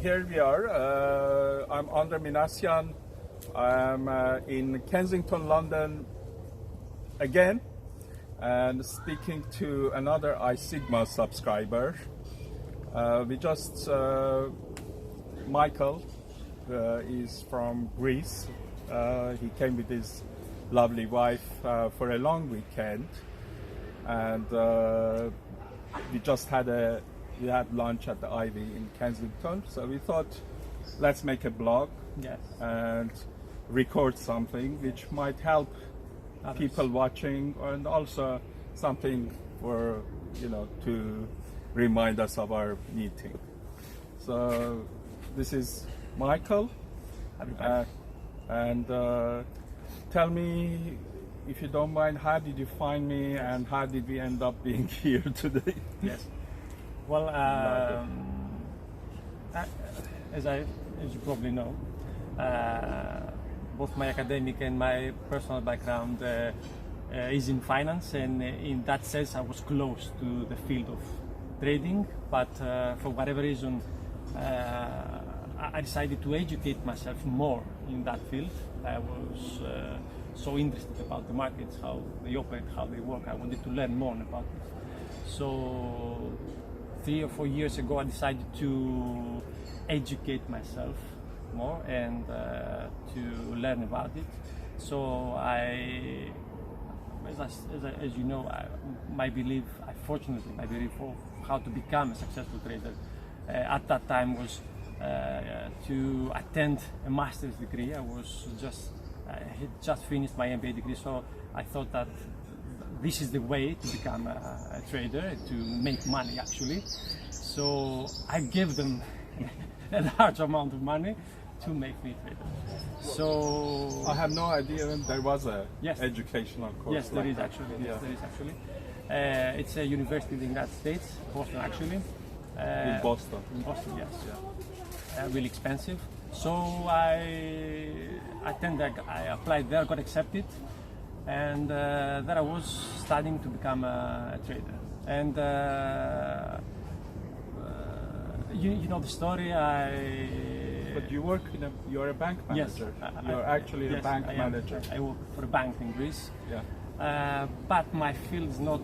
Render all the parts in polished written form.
here we are. I'm Andre Minassian. I'm in Kensington, London again, and speaking to another iSigma subscriber. Michael is from Greece. He came with his lovely wife for a long weekend, and we had lunch at the Ivy in Kensington. So we thought, let's make a blog, yes, and record something which might help others, people watching, and also something for to remind us of our meeting. So this is Michael, and tell me, if you don't mind, how did you find me, and how did we end up being here today? Yes. Well, as you probably know, both my academic and my personal background is in finance, and in that sense I was close to the field of trading, but for whatever reason I decided to educate myself more in that field. I was so interested about the markets, how they operate, how they work. I wanted to learn more about it. So 3 or 4 years ago I decided to educate myself more and to learn about it. So as you know, my belief of how to become a successful trader at that time was to attend a master's degree. I had just finished my MBA degree, so I thought that this is the way to become a trader, to make money actually. So I gave them a large amount of money to make me a trader. So I have no idea there was a yes, educational course. Yes, there is actually. Yes, there is actually. It's a university in the United States, Boston actually. In Boston. In Boston, yes. Yeah. Really expensive. So I applied there, got accepted, and there I was studying to become a trader. And you know the story. But you work you're a bank manager. Yes, you're actually yes, a bank manager. I work for a bank in Greece. Yeah. But my field is not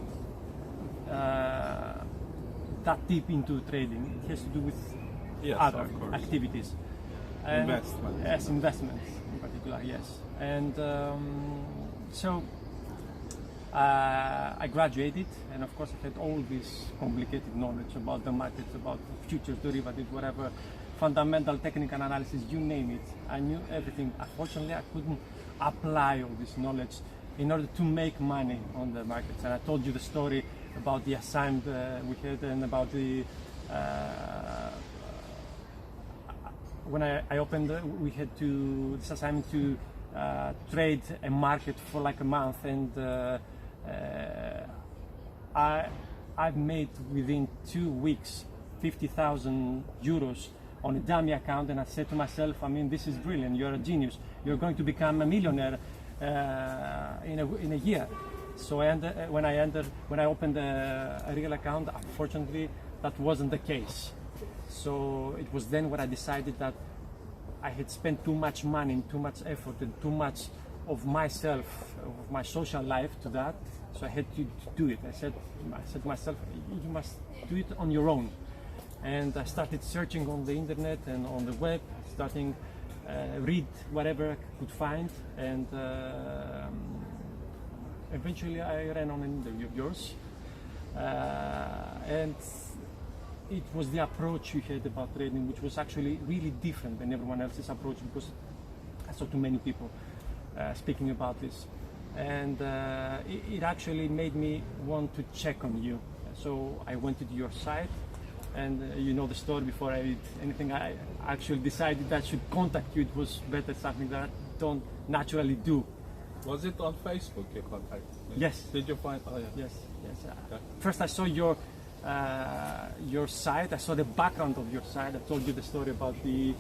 that deep into trading. It has to do with other activities. Investments. Yes, investments in particular, yes. And so I graduated, and of course I had all this complicated knowledge about the markets, about futures, derivatives, whatever, fundamental technical analysis, you name it. I knew everything. Unfortunately, I couldn't apply all this knowledge in order to make money on the markets. And I told you the story about the assignment we had, and about the when I opened, we had this assignment to trade a market for like a month, and I've made within 2 weeks 50,000 euros on a dummy account, and I said to myself, I mean, this is brilliant. You're a genius. You're going to become a millionaire in a year. So when I opened a real account, unfortunately, that wasn't the case. So it was then when I decided that I had spent too much money and too much effort and too much of myself, of my social life to that. So I had to do it. I said to myself, you must do it on your own. And I started searching on the internet and on the web, starting read whatever I could find, and eventually I ran on an interview of yours, and it was the approach you had about trading, which was actually really different than everyone else's approach, because I saw too many people speaking about this, and it actually made me want to check on you. So I went to your site, and you know the story. Before I did anything, I actually decided that I should contact you. It was better, something that I don't naturally do. Was it on Facebook you contacted me? Yes. Did you find? Oh yeah. Yes. Okay. First I saw your site. I saw the background of your site. I told you the story about the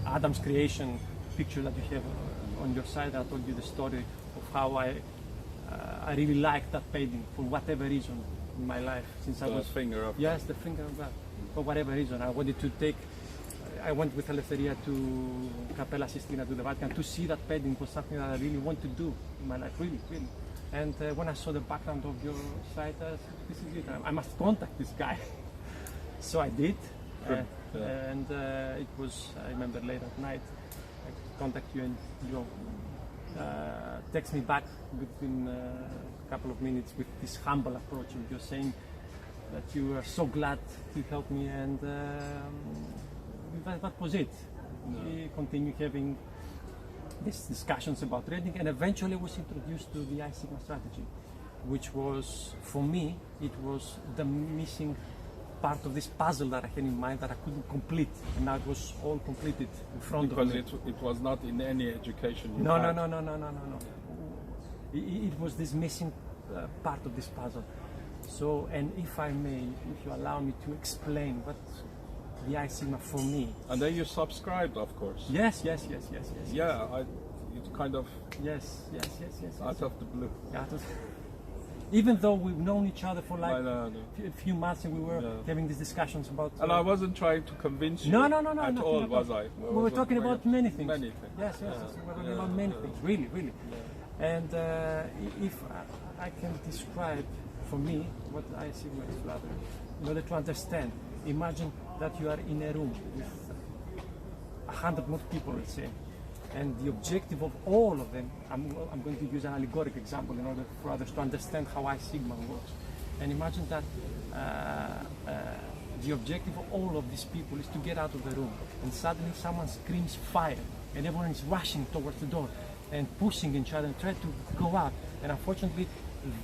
Adam's creation picture that you have on your site. I told you the story of how I really liked that painting for whatever reason in my life since I was finger up. Yes, the finger of that. for whatever reason. I wanted to take. I went with Eleftheria to Capella Sistina, to the Vatican, to see that painting was something that I really want to do in my life, really, really. And when I saw the background of your site, I said, this is it. I must contact this guy. So I did. And it was, I remember late at night, I contacted you and you text me back within a couple of minutes with this humble approach. And you're saying that you are so glad to help me, and that was it. We continued having these discussions about trading, and eventually was introduced to the iSigma strategy, which was, for me, it was the missing part of this puzzle that I had in mind that I couldn't complete, and now it was all completed in front of me. Because it was not in any education you No. had. No. It was this missing part of this puzzle. So, and if I may, if you allow me to explain what the iSigma for me. And then you subscribed, of course. Yes. Yeah, it kind of Yes. out of the blue. Even though we've known each other for like No. a few months, and we were having these discussions about. And I wasn't trying to convince you No, at all, was I? We were talking about many things. Many things. Yes. We were talking about many things, really. And if I can describe for me what iSigma is, rather, in order to understand, imagine that you are in a room with 100 more people, let's say, and the objective of all of them, I'm going to use an allegoric example in order for others to understand how iSigma works. And imagine that the objective of all of these people is to get out of the room, and suddenly someone screams fire, and everyone is rushing towards the door and pushing each other and trying to go out. And unfortunately,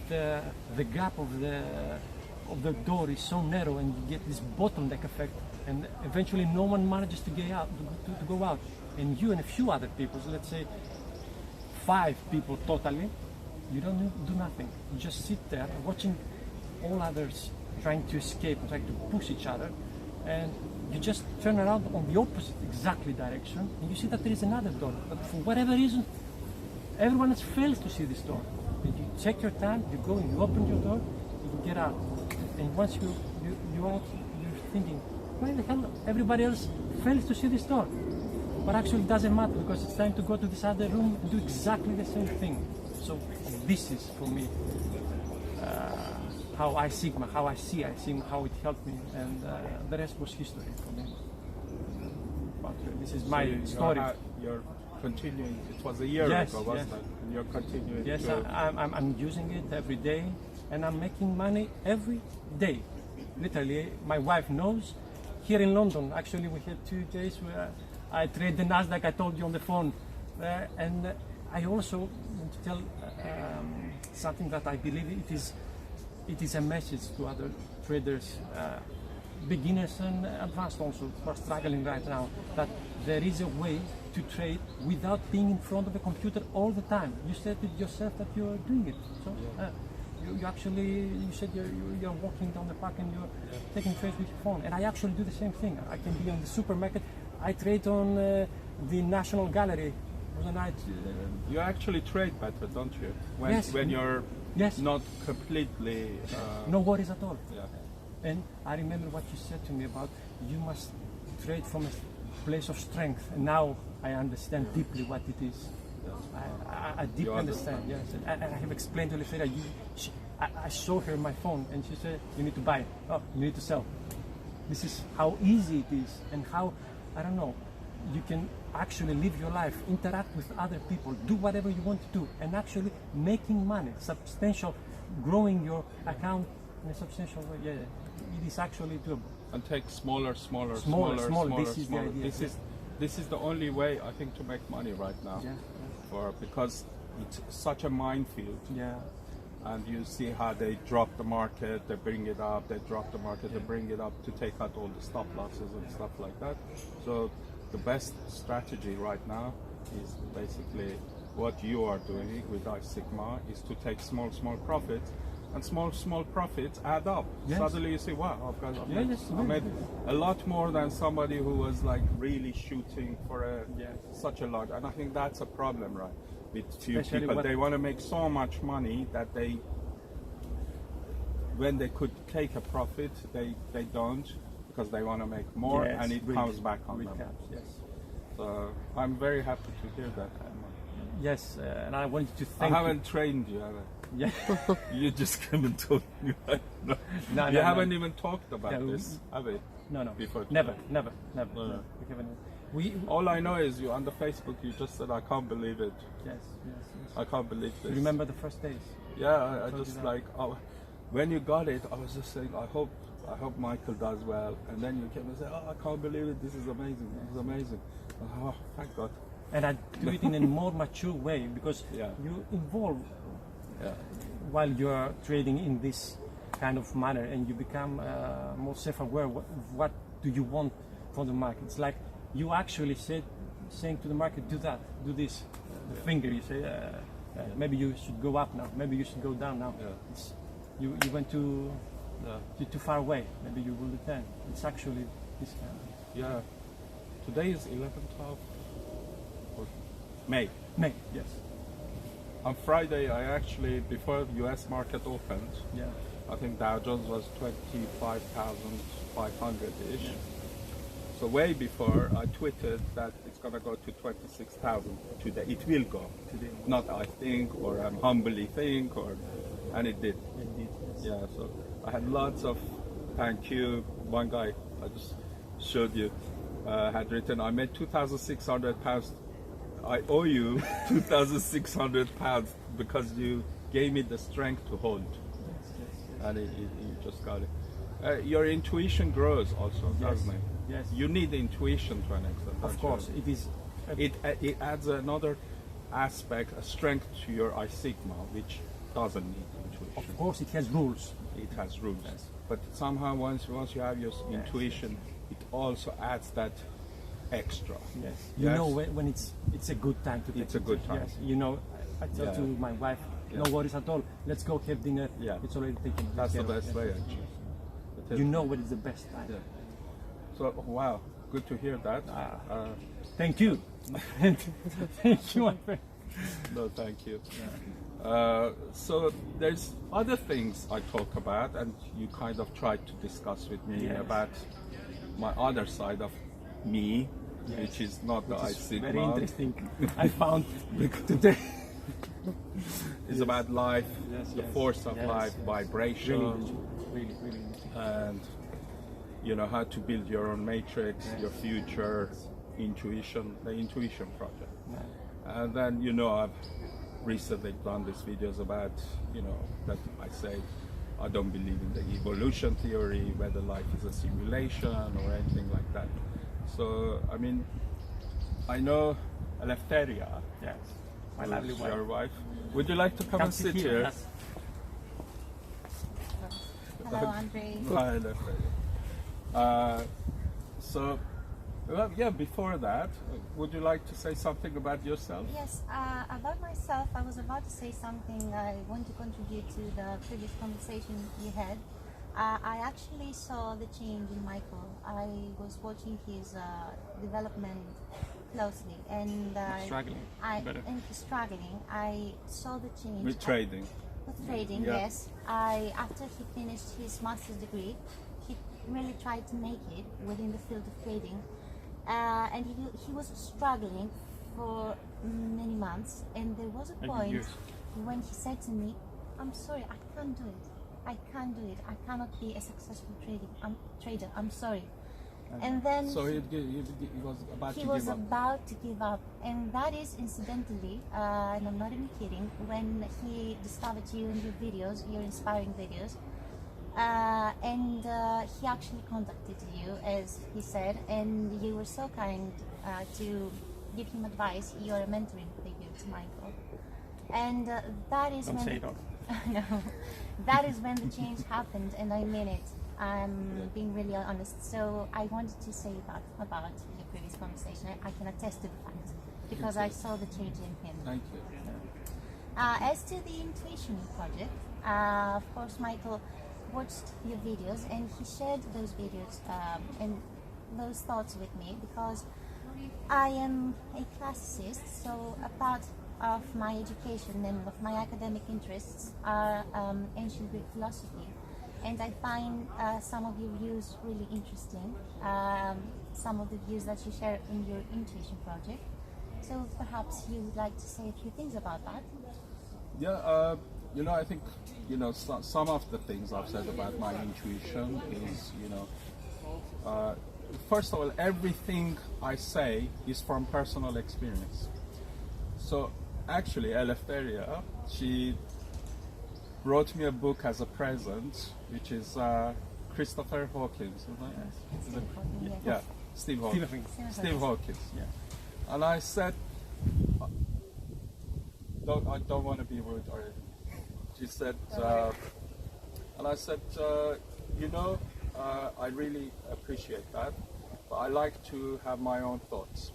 the gap of the door is so narrow, and you get this bottleneck effect, and eventually no one manages to get out, to go out. And you and a few other people, so let's say 5 people totally, you don't do nothing. You just sit there watching all others trying to escape, trying to push each other, and you just turn around on the opposite exactly direction, and you see that there is another door. But for whatever reason, everyone else fails to see this door. And you take your time, you go, you open your door, you get out. And once you're out, you're thinking, why the hell everybody else fails to see this door? But actually it doesn't matter, because it's time to go to this other room and do exactly the same thing. So this is for me how I see iSigma, how it helped me, and the rest was history for me. But this is my story. You're continuing. It was a year ago, wasn't it? And you're continuing. Yes, I'm using it every day, and I'm making money every day. Literally, my wife knows. Here in London, actually, we had 2 days where I trade the Nasdaq. I told you on the phone, and I also want to tell something that I believe it is a message to other traders, beginners and advanced also, who are struggling right now, that there is a way to trade without being in front of a computer all the time. You said it yourself that you are doing it. So you said you're walking down the park and you're taking trades with your phone. And I actually do the same thing. I can be in the supermarket. I trade on the National Gallery. You actually trade better, don't you? When you're not completely... no worries at all. Yeah. And I remember what you said to me about you must trade from a place of strength. And now I understand deeply what it is. I deeply understand. Yes, and I have explained to Eleftheria. I saw her on my phone, and she said, "You need to buy. Oh, you need to sell." This is how easy it is, and how, I don't know, you can actually live your life, interact with other people, do whatever you want to do, and actually making money, substantial, growing your account in a substantial way. Yeah, it is actually doable. And take smaller. This is the idea. This is the only way, I think, to make money right now. Yeah. Because it's such a minefield. Yeah. And you see how they drop the market, they bring it up, they drop the market, they bring it up to take out all the stop losses and stuff like that. So the best strategy right now is basically what you are doing with iSigma, is to take small profits, and small profits add up. Yes. Suddenly you see, wow, I made a lot more than somebody who was like really shooting for such a large, and I think that's a problem, right? With few people, they want to make so much money that when they could take a profit, they don't, because they want to make more, Yes, and it really, comes back on them. Yes. So I'm very happy to hear that. Yes, and I wanted to I thank haven't trained you, have I? you. Yeah. You just came and told me. No. No, You no, haven't no. even talked about Yeah, this, have you? No, Before never, today. never. No. We haven't. We All I know is you on the Facebook. You just said, "I can't believe it. yes. I can't believe this." You remember the first days? Yeah, I told just you that. like when you got it, I was just saying, I hope Michael does well. And then you came and said, "Oh, I can't believe it. This is amazing. This is amazing." Oh, thank God. And I do it in a more mature way because Yeah. you involve Yeah. while you're trading in this kind of manner, and you become more self-aware. What do you want from the market? It's like you actually saying to the market, "Do that, do this." The finger, you say, maybe you should go up now. Maybe you should go down now. Yeah. It's, you went too far away. Maybe you will return. It's actually this kind. Yeah. Today is 11th of May. May, yes. On Friday, I actually, before the US market opened, Yeah. I think Dow Jones was 25,500-ish. So way before, I tweeted that it's going to go to 26,000 today. It will go. Today. Not I think, or I humbly think, and it did. Indeed, yes. Yeah, so I had lots of thank you. One guy, I just showed you, had written, "I made 2,600 pounds. I owe you 2,600 pounds because you gave me the strength to hold." And you just got it. Your intuition grows also, doesn't it? Yes. You need intuition to an extent. Of don't course, you? it is. It adds another aspect, a strength to your iSigma, which doesn't need intuition. Of course, it has rules. It has rules, but somehow once you have your intuition, it also adds that extra. Yes. You Yes. know when it's a good time to take It's a good time. Yes. You know, I tell Yeah. to my wife, no Yeah. worries at all. Let's go have dinner. Yeah. It's already taken. That's the care of. best Yes. way, actually. It is. You know when it's the best time. Yeah. So wow, good to hear that. Thank you. Thank you, my friend. No, thank you. So there's other things I talk about, and you kind of tried to discuss with me Yes. about my other side of me, which is not the It's iSigma. very interesting. I found today. It's about life, the force of yes, life, yes. vibration, Really interesting. and you know how to build your own matrix, your future, intuition, the intuition project. And then I've recently done these videos about that I say I don't believe in the evolution theory, whether life is a simulation or anything like that. So I mean, I know Eleftheria, Yes. My lovely who's wife. your wife. Would you like to come and sit here? Yes. Hello, Andre. Hi, Eleftheria. So, well, yeah, before that, would you like to say something about yourself? Yes, about myself, I was about to say something. I want to contribute to the previous conversation you had. I actually saw the change in Michael. I was watching his development closely, and Struggling. Better. and he's struggling. I saw the change With trading. with trading. Yeah. Yes, after he finished his master's degree, he really tried to make it within the field of trading. And he was struggling for many months, and there was a Maybe point years. when he said to me, "I'm sorry, I can't do it. I can't do it. I cannot be a successful trader. I'm sorry." And then So he was about he to was give up. about to give up, and that is incidentally, and I'm not even kidding, when he discovered you and your videos, your inspiring videos. And he actually contacted you, as he said, and you were so kind to give him advice. You're a mentoring figure to Michael, and that is Don't when say it all. no, that is when the change happened, and I mean it. I'm being really honest. So I wanted to say about your previous conversation. I can attest to the fact because I saw the change in him. Thank you. As to the intuition project, of course, Michael watched your videos and he shared those videos and those thoughts with me because I am a classicist, so a part of my education and of my academic interests are ancient Greek philosophy. and I find some of your views really interesting. Some of the views that you share in your intuition project. So perhaps you would like to say a few things about that. Yeah, I think, some of the things I've said about my intuition is, first of all, everything I say is from personal experience. So actually, Eleftheria, she wrote me a book as a present, which is Christopher Hawkins, isn't it? Yeah, Steve Hawkins. Steve Hawkins. Yeah. And I said, I don't want to be rude or anything. She said, and I said, I really appreciate that, but I like to have my own thoughts,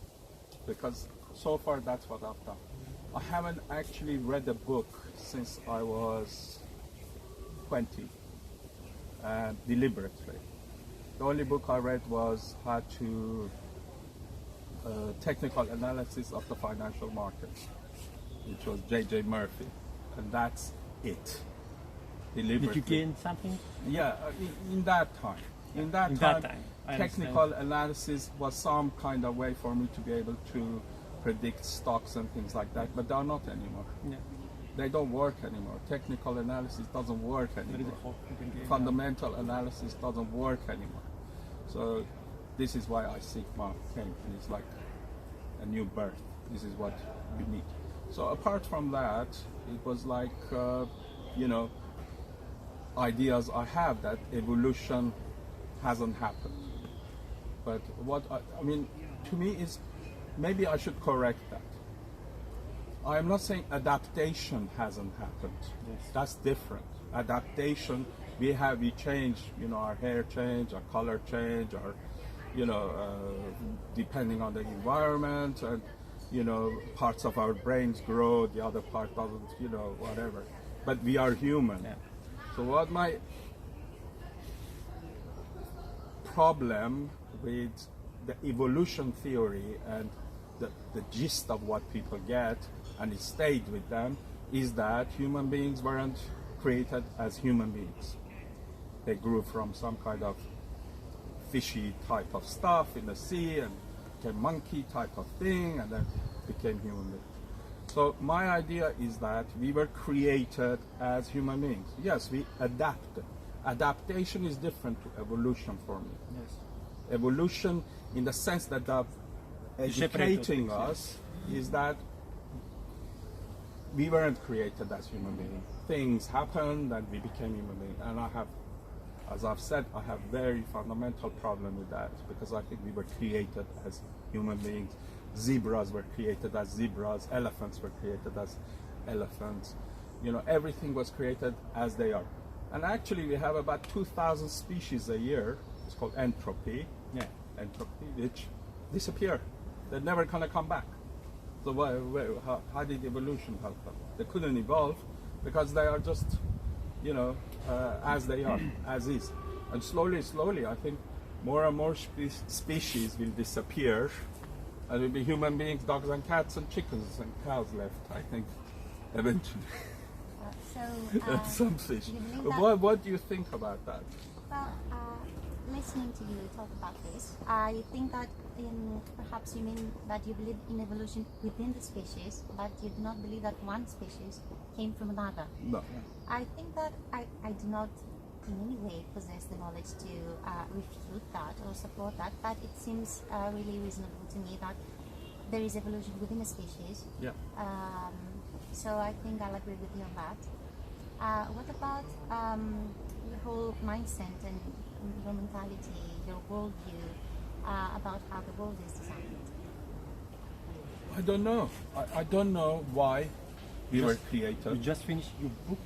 because so far that's what I've done. I haven't actually read a book since I was 20, deliberately. The only book I read was technical analysis of the financial markets, which was J.J. Murphy, and that's it. Deliberately. Did you gain something? Yeah, in that time. In that time, technical analysis was some kind of way for me to be able to predict stocks and things like that, but they're not anymore. Yeah. They don't work anymore. Technical analysis doesn't work anymore. Fundamental analysis doesn't work anymore. So this is why iSigma came, and it's like a new birth. This is what we need. So apart from that, it was like, ideas I have that evolution hasn't happened. But what I mean, to me is, maybe I should correct that. I am not saying adaptation hasn't happened. Yes. That's different. Adaptation, we change, our hair change, our color change, our, depending on the environment, and, parts of our brains grow, the other part doesn't, whatever. But we are human. Yeah. So what my problem with the evolution theory and the gist of what people get, and it stayed with them, is that human beings weren't created as human beings. They grew from some kind of fishy type of stuff in the sea and became monkey type of thing, and then became human beings. So my idea is that we were created as human beings. Yes, we adapted. Adaptation is different to evolution for me. Yes. Evolution, in the sense that the educating us, is that we weren't created as human beings. Things happened and we became human beings. And as I've said, I have very fundamental problem with that, because I think we were created as human beings. Zebras were created as zebras, elephants were created as elephants. Everything was created as they are. And actually we have about 2,000 species a year. It's called entropy. Yeah. Entropy, which disappear. They're never gonna come back. So how did evolution help them? They couldn't evolve because they are just, as they are, as is. And slowly, I think more and more species will disappear. And it will be human beings, dogs and cats and chickens and cows left, I think, eventually. Some fish. What do you think about that? Well, listening to you talk about this, I think that perhaps you mean that you believe in evolution within the species, but you do not believe that one species came from another. No. I think that I do not in any way possess the knowledge to refute that or support that, but it seems really reasonable to me that there is evolution within a species. Yeah. So I think I'll agree with you on that. What about your whole mindset and your mentality, your worldview about how the world is designed? I don't know. I don't know why we were created. You just finished your book.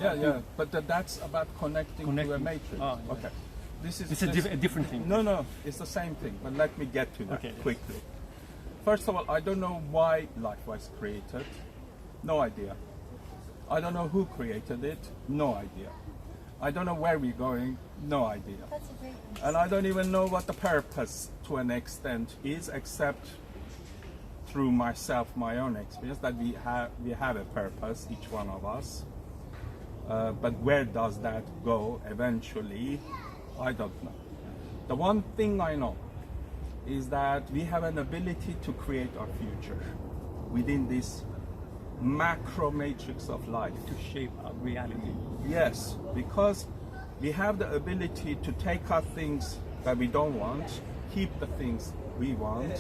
Yeah, but that's about connecting to a matrix. Oh, yeah. Okay. It's a different thing. No, it's the same thing, but let me get to that quickly. Yes. First of all, I don't know why life was created. No idea. I don't know who created it. No idea. I don't know where we're going. No idea. That's a great question. And I don't even know what the purpose, to an extent, is, except through myself, my own experience, that we have a purpose, each one of us. But where does that go eventually? I don't know. The one thing I know is that we have an ability to create our future within this macro matrix of life. To shape our reality. Yes, because we have the ability to take out things that we don't want, keep the things we want,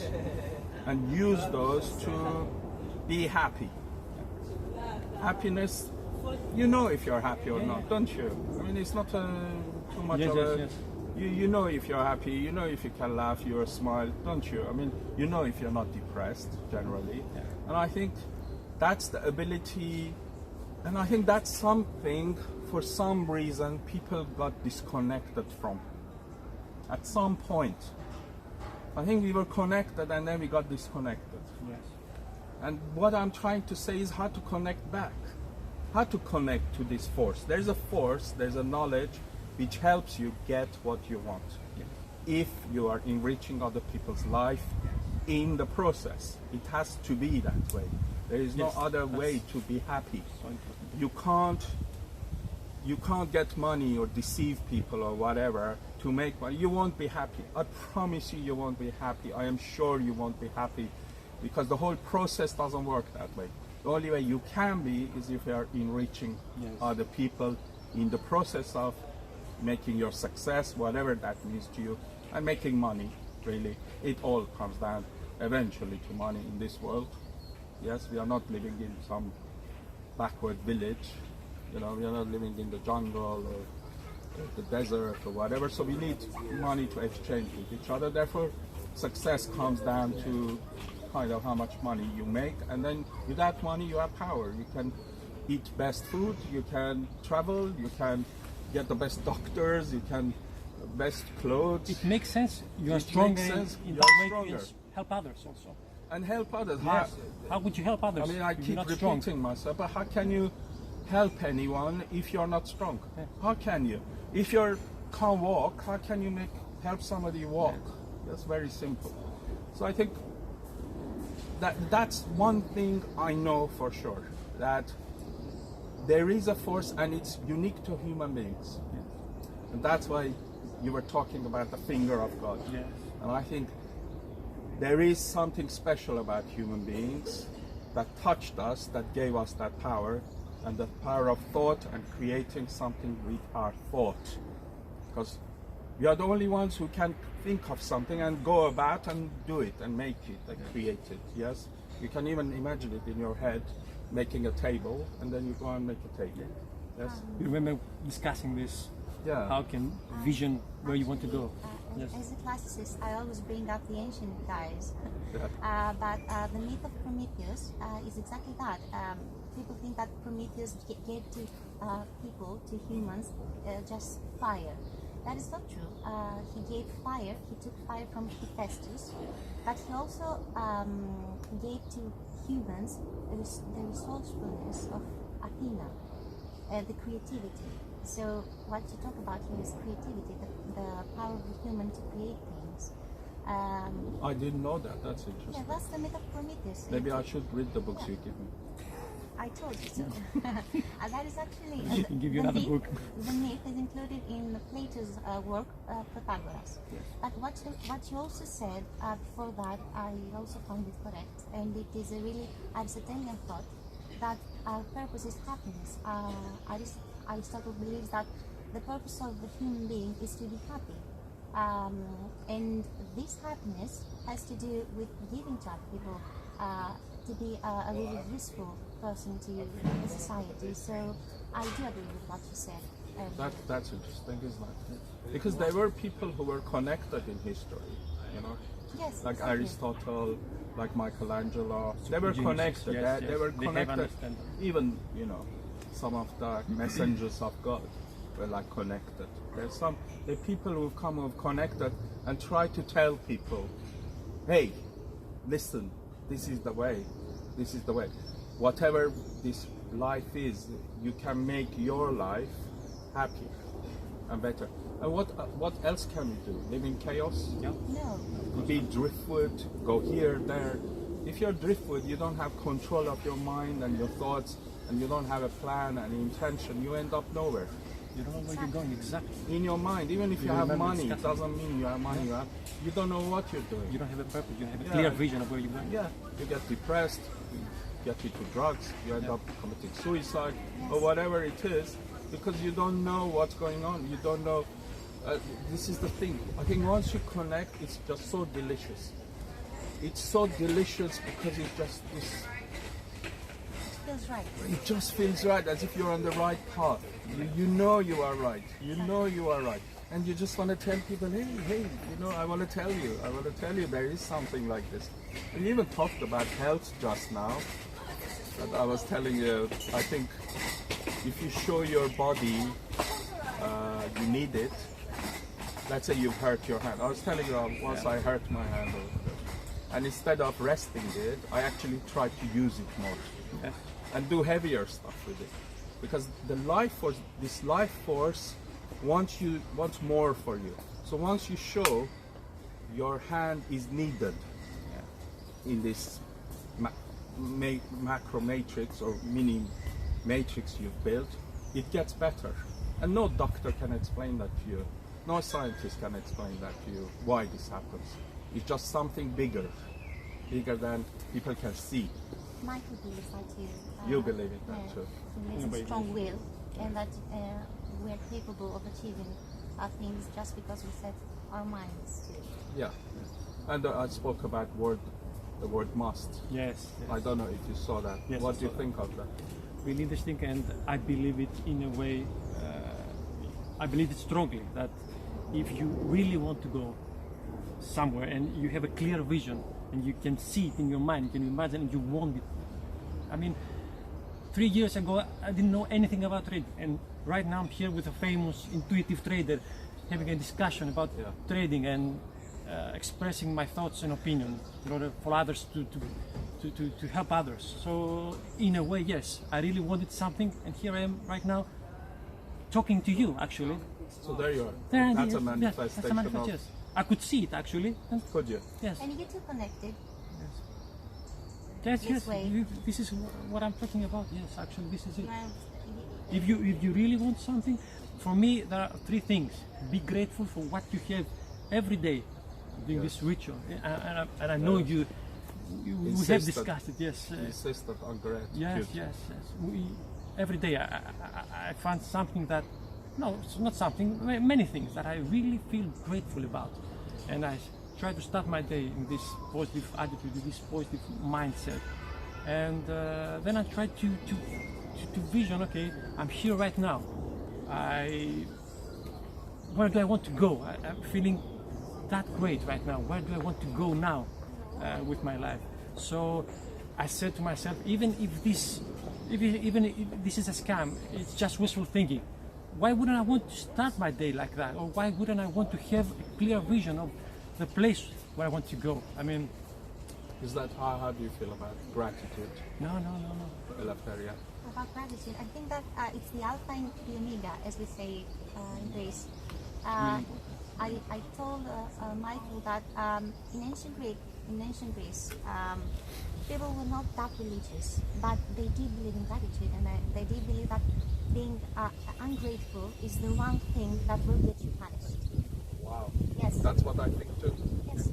and use those to be happy. Happiness, you know if you're happy or not, don't you? I mean, it's not too much of a... Yes. You know if you're happy, you know if you can laugh, you're smile, don't you? I mean, you know if you're not depressed, generally. Yeah. And I think that's the ability, and I think that's something, for some reason, people got disconnected from. At some point. I think we were connected and then we got disconnected. Yes. And what I'm trying to say is how to connect back. How to connect to this force. There's a force, there's a knowledge which helps you get what you want. Yes. If you are enriching other people's life in the process. It has to be that way. There is no Yes, other way to be happy. So important. You can't get money or deceive people or whatever to make money. You won't be happy. I promise you won't be happy. I am sure you won't be happy because the whole process doesn't work that way. The only way you can be is if you are enriching Yes. other people in the process of making your success, whatever that means to you, and making money, really. It all comes down eventually to money in this world. Yes, we are not living in some backward village. You know, we are not living in the jungle or the desert or whatever. So we need money to exchange with each other. Therefore, success comes down to kind of how much money you make. And then with that money, you have power. You can eat best food. You can travel. You can get the best doctors. You can best clothes. It makes sense. You are It stronger makes sense. in You that are way stronger. to help others also. And help others. Yes. How would you help others? I mean, I if you're keep not strong? repeating myself, but how can you help anyone if you're not strong? Yeah. How can you? If you can't walk, how can you help somebody walk? That's very simple. So I think that's one thing I know for sure, that there is a force and it's unique to human beings. And that's why you were talking about the finger of God. Yes. And I think there is something special about human beings that touched us, that gave us that power, and the power of thought and creating something with our thought. Because we are the only ones who can think of something and go about and do it and make it and create it. Yes? You can even imagine it in your head, making a table, and then you go and make a table. Yes? You remember discussing this? Yeah. How can vision where you want to go? Yes. As a classicist, I always bring up the ancient guys. Yeah. But the myth of Prometheus is exactly that. People think that Prometheus gave to people, to humans, just fire. That is not true. He gave fire, he took fire from Hephaestus, but he also gave to humans the resourcefulness of Athena, the creativity. So what you talk about here is creativity, the power of the human to create things. I didn't know that. That's Yeah, interesting. that's the myth of Prometheus. Maybe I should read the books you give me. I told you so. And that is actually She can give you another book. The myth is included in Plato's work, Protagoras. Yes. But what you also said before that, I also found it correct, and it is a really Aristotelian thought that our purpose is happiness. Aristotle believes that the purpose of the human being is to be happy. And this happiness has to do with giving to other people, to be a really useful person to the society. So I do agree with what you said. That's interesting, isn't it? Because there were people who were connected in history, you know, Yes, like exactly. Aristotle, like Michelangelo. They were Geniuses, connected. yes, They yes. were They have connected. understanding. Even, you know, some of the messengers of God were like connected. There's the people who come who have connected and try to tell people, hey, listen, this is the way. This is the way. Whatever this life is, you can make your life happy and better. And what else can we do? Live in chaos? Yeah. No. Be driftwood, go here, there. If you're driftwood, you don't have control of your mind and your thoughts, and you don't have a plan and intention, you end up nowhere. You don't know where you're going exactly. In your mind, even if you have remember money, it discussing. doesn't mean you have money. You don't know what you're doing. You don't have a purpose. You have a Yeah. clear vision of where you're going. Yeah, you get depressed, you get into drugs, you end Yeah. up committing suicide, or whatever it is, because you don't know what's going on. You don't know. This is the thing. I think once you connect, it's just so delicious. It's so delicious because it's just this. Feels right. It just feels right, as if you're on the right path. You know you are right. You know you are right. And you just want to tell people, hey, I want to tell you there is something like this. We even talked about health just now. But I was telling you, I think if you show your body you need it, let's say you've hurt your hand. I was telling you once I hurt my hand, and instead of resting it, I actually tried to use it more. Yes. And do heavier stuff with it, because this life force wants more for you. So once you show your hand is needed in this macro matrix or mini matrix you've built, it gets better. And no doctor can explain that to you. No scientist can explain that to you, why this happens. It's just something bigger than people can see. Michael believes that too. You believe in that too. He has a strong will, and that we're capable of achieving things just because we set our minds to it. Yeah. And I spoke about the word must. Yes. I don't know if you saw that. Yes, What I do you saw think of that? Really interesting, and I believe it in a way. I believe it strongly that if you really want to go somewhere and you have a clear vision and you can see it in your mind, you can imagine, and you want it. I mean, 3 years ago I didn't know anything about trading, and right now I'm here with a famous intuitive trader having a discussion about trading and expressing my thoughts and opinion in order for others to help others. So in a way, yes, I really wanted something, and here I am right now talking to you actually. So there you are. There, That's yes, a manifestation that's a manifest, yes. I could see it actually. And Could you? yes. And you two connected. Yes, This yes. way. This is what I'm talking about. Yes, actually, this is it. Well, If you really want something, for me there are 3 things. Be grateful for what you have every day doing this ritual, and I know we have Insisted. discussed it. Yes. Insisted on gratitude. Yes. Every day I find something that, no, it's not something, many things that I really feel grateful about, and I try to start my day in this positive attitude, in this positive mindset, and then I try to vision. Okay, I'm here right now. Where do I want to go? I'm feeling that great right now. Where do I want to go now with my life? So I said to myself, even if this is a scam, it's just wishful thinking. Why wouldn't I want to start my day like that? Or why wouldn't I want to have a clear vision of the place where I want to go? I mean, Is that how do you feel about gratitude, no. Eleftheria? about gratitude, I think that it's the alpha and the omega, as we say in Greece. I told Michael that in ancient Greece, people were not that religious, but they did believe in gratitude, and they did believe that being ungrateful is the one thing that will get you punished. Wow. Yes. That's what I think too. Yes,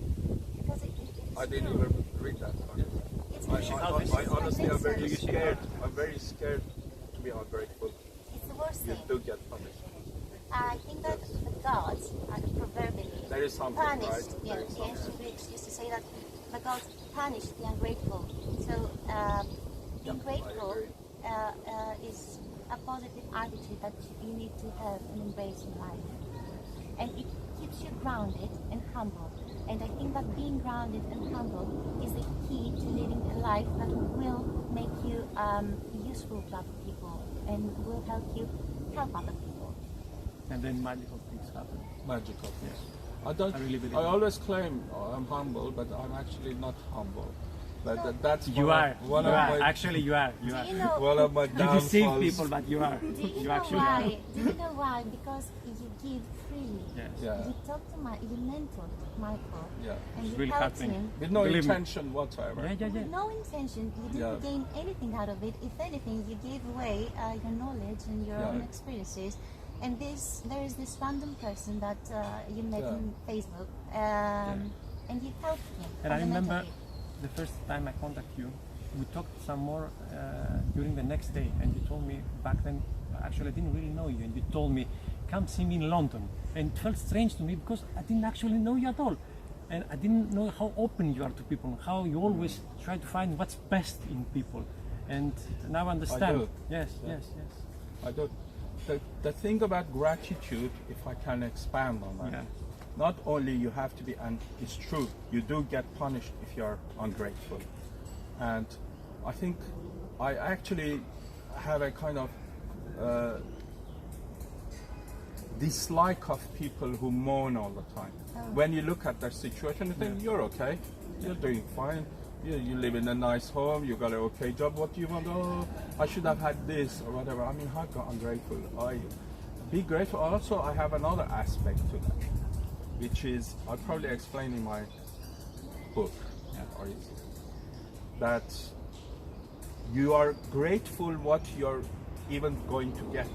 because it's I didn't true. even read that one. It's I honestly am very it's scared. I'm very scared to be ungrateful. the worst You thing. do get punished. I think that the gods, proverbially, There is something, punished. right? Yeah, There is the ancient Greeks used to say that the gods punished the ungrateful. So being grateful is a positive attitude that you need to have and embrace in life, and it keeps you grounded and humble. And I think that being grounded and humble is the key to living a life that will make you useful to other people and will help you help other people. And then magical things happen. Magical. Yes. I don't. I really believe I it. always claim I'm humble, but I'm actually not humble. That's You are. one You of are. my Actually, you are. You Do are. you know? one of my You deceive downfalls. people, but you are. Do you You know actually are. why? Do you know why? Because you give freely. Yes. Yeah. You talk to you mentor Michael, Yeah. and It's you really helped happening. him. With no Believe me. intention whatsoever. Yeah, yeah, yeah. With no intention, you didn't Yeah. gain anything out of it. If anything, you gave away your knowledge and your Yeah. own experiences. And there is this random person that you met Yeah. on Facebook, and you helped him. And I remember fundamentally. the first time I contacted you, we talked some more during the next day, and you told me back then, actually I didn't really know you, and you told me, come see me in London. And it felt strange to me because I didn't actually know you at all. And I didn't know how open you are to people, how you always try to find what's best in people. And now I understand. do. Yes, Yeah. yes, yes. I don't. The thing about gratitude, if I can expand on that, Yeah. not only you have to be, and it's true, you do get punished if you're ungrateful. And I think I actually have a kind of dislike of people who moan all the time. When you look at their situation, you think you're okay, you're doing fine. You live in a nice home, you got an okay job, what do you want? Oh, I should have had this or whatever. I mean, how ungrateful are you? Be grateful. Also, I have another aspect to that, which is, I'll probably explain in my book, or that you are grateful what you're even going to get.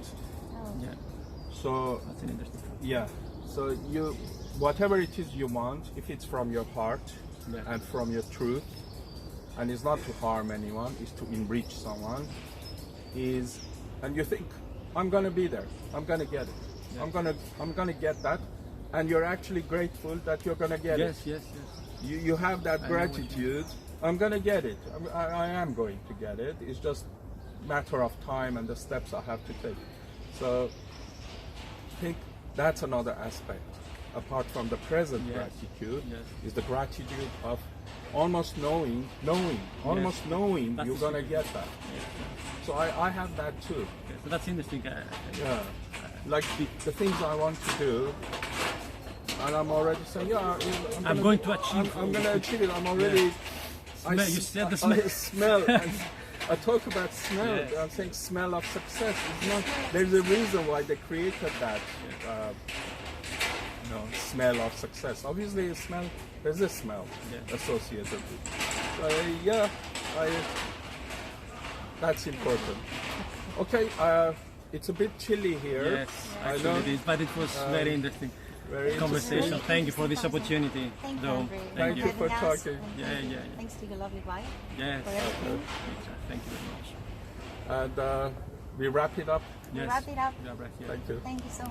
Yeah, So, that's an interesting point. yeah, so you, whatever it is you want, if it's from your heart Yeah. and from your truth, and it's not to harm anyone, it's to enrich someone, and you think, I'm gonna be there, I'm gonna get it, Yeah. I'm gonna get that, and you're actually grateful that you're gonna get Yes, it. yes, yes. You have that I know what you mean. gratitude. I'm gonna get it. I am going to get it. It's just matter of time and the steps I have to take. So I think that's another aspect. Apart from the present Yes. gratitude, Yes. is the gratitude of almost knowing That's you're the gonna secret. get that. So I have that too. Okay, so that's interesting. Yeah. Like the things I want to do, and I'm already saying, yeah, I'm going to achieve. I'm going to achieve it. I'm already. Smell, you said the I smell. smell. And I talk about smell. Yes. I'm saying smell of success. It's not. There's a reason why they created that. Smell of success. Obviously, a smell. There's a smell Yeah. associated with it. So, that's important. Okay. It's a bit chilly here. Yes, I actually know. it is, but it was very interesting Very conversation. Really Thank you for this interesting opportunity, Thank you, though. Andre. Thank you for having us, talking. and Yeah, thank you- yeah. Thanks to your lovely wife Yes, for everything. thank you very much. And we wrap it up. Yes, Wrap it up. yeah, right here. Thank you. Thank you so much.